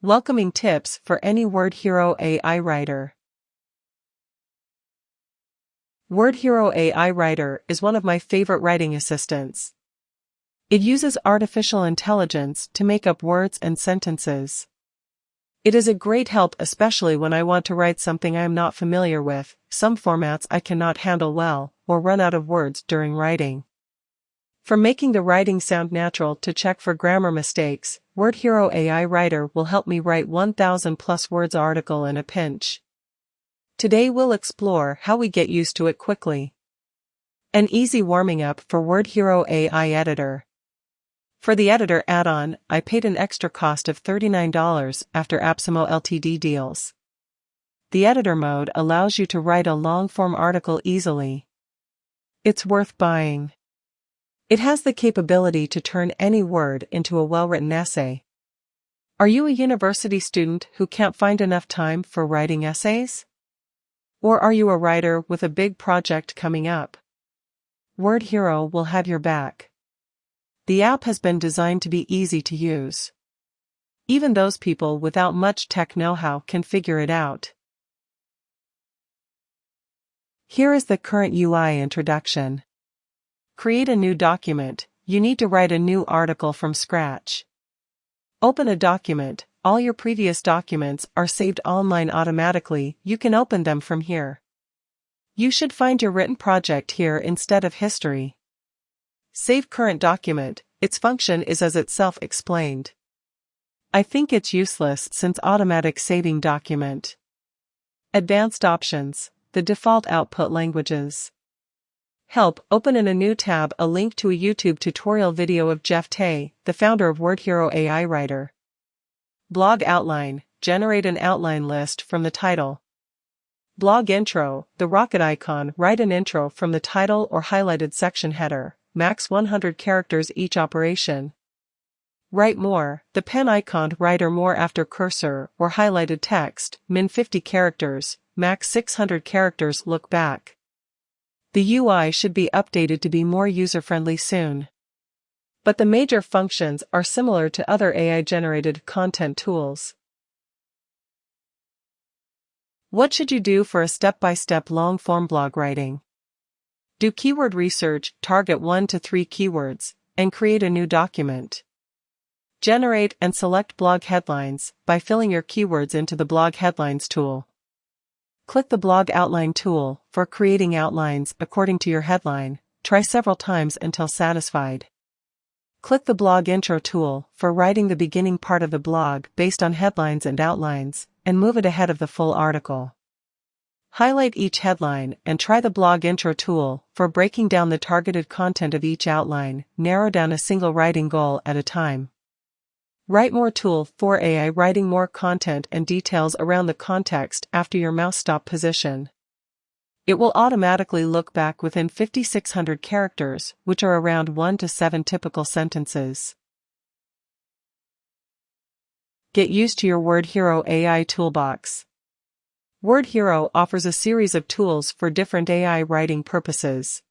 Welcoming tips for any WordHero AI writer. WordHero AI Writer is one of my favorite writing assistants. It uses artificial intelligence to make up words and sentences. It is a great help especially when I want to write something I am not familiar with, some formats I cannot handle well, or run out of words during writing. From making the writing sound natural to check for grammar mistakes, WordHero AI Writer will help me write 1,000+ words article in a pinch. Today we'll explore how we get used to it quickly. An easy warming up for WordHero AI Editor. For the editor add-on, I paid an extra cost of $39 after AppSumo Ltd deals. The editor mode allows you to write a long-form article easily. It's worth buying. It has the capability to turn any word into a well-written essay. Are you a university student who can't find enough time for writing essays? Or are you a writer with a big project coming up? WordHero will have your back. The app has been designed to be easy to use. Even those people without much tech know-how can figure it out. Here is the current UI introduction. Create a new document. You need to write a new article from scratch. Open a document. All your previous documents are saved online automatically. You can open them from here. You should find your written project here instead of history. Save current document. Its function is as itself explained. I think it's useless since automatic saving document. Advanced options. The default output languages. Help, open in a new tab a link to a YouTube tutorial video of Jeff Tay, the founder of WordHero AI Writer. Blog outline, generate an outline list from the title. Blog intro, the rocket icon, write an intro from the title or highlighted section header, max 100 characters each operation. Write more, the pen icon, write or more after cursor or highlighted text, min 50 characters, max 600 characters, look back. The UI should be updated to be more user-friendly soon. But the major functions are similar to other AI-generated content tools. What should you do for a step-by-step long-form blog writing? Do keyword research, target 1 to 3 keywords, and create a new document. Generate and select blog headlines by filling your keywords into the blog headlines tool. Click the blog outline tool for creating outlines according to your headline. Try several times until satisfied. Click the blog intro tool for writing the beginning part of the blog based on headlines and outlines, and move it ahead of the full article. Highlight each headline and try the blog intro tool for breaking down the targeted content of each outline. Narrow down a single writing goal at a time. Write More tool for AI, writing more content and details around the context after your mouse stop position. It will automatically look back within 5,600 characters, which are around 1 to 7 typical sentences. Get used to your WordHero AI toolbox. WordHero offers a series of tools for different AI writing purposes.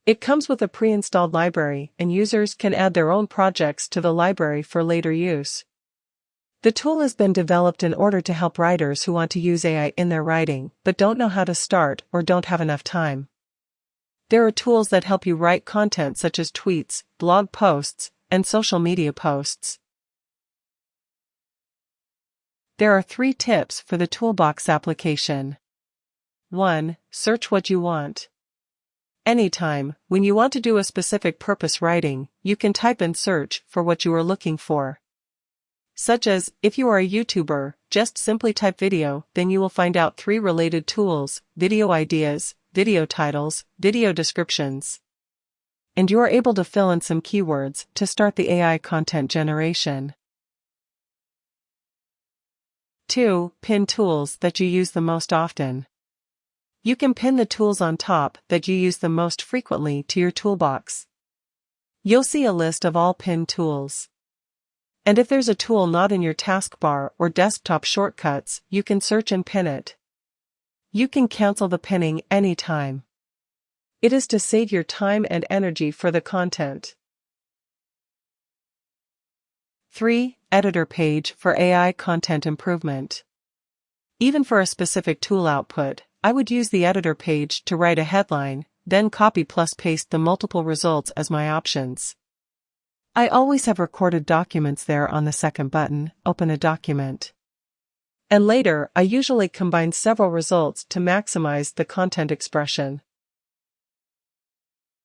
It comes with a pre-installed library, and users can add their own projects to the library for later use. The tool has been developed in order to help writers who want to use AI in their writing, but don't know how to start or don't have enough time. There are tools that help you write content such as tweets, blog posts, and social media posts. There are 3 tips for the toolbox application. 1. Search what you want. Anytime, when you want to do a specific purpose writing, you can type in search for what you are looking for. Such as, if you are a YouTuber, just simply type video, then you will find out 3 related tools: video ideas, video titles, video descriptions. And you are able to fill in some keywords to start the AI content generation. 2. Pin tools that you use the most often. You can pin the tools on top that you use the most frequently to your toolbox. You'll see a list of all pinned tools. And if there's a tool not in your taskbar or desktop shortcuts, you can search and pin it. You can cancel the pinning anytime. It is to save your time and energy for the content. 3. editor page for AI content improvement. Even for a specific tool output, I would use the editor page to write a headline, then copy plus paste the multiple results as my options. I always have recorded documents there on the second button, open a document. And later, I usually combine several results to maximize the content expression.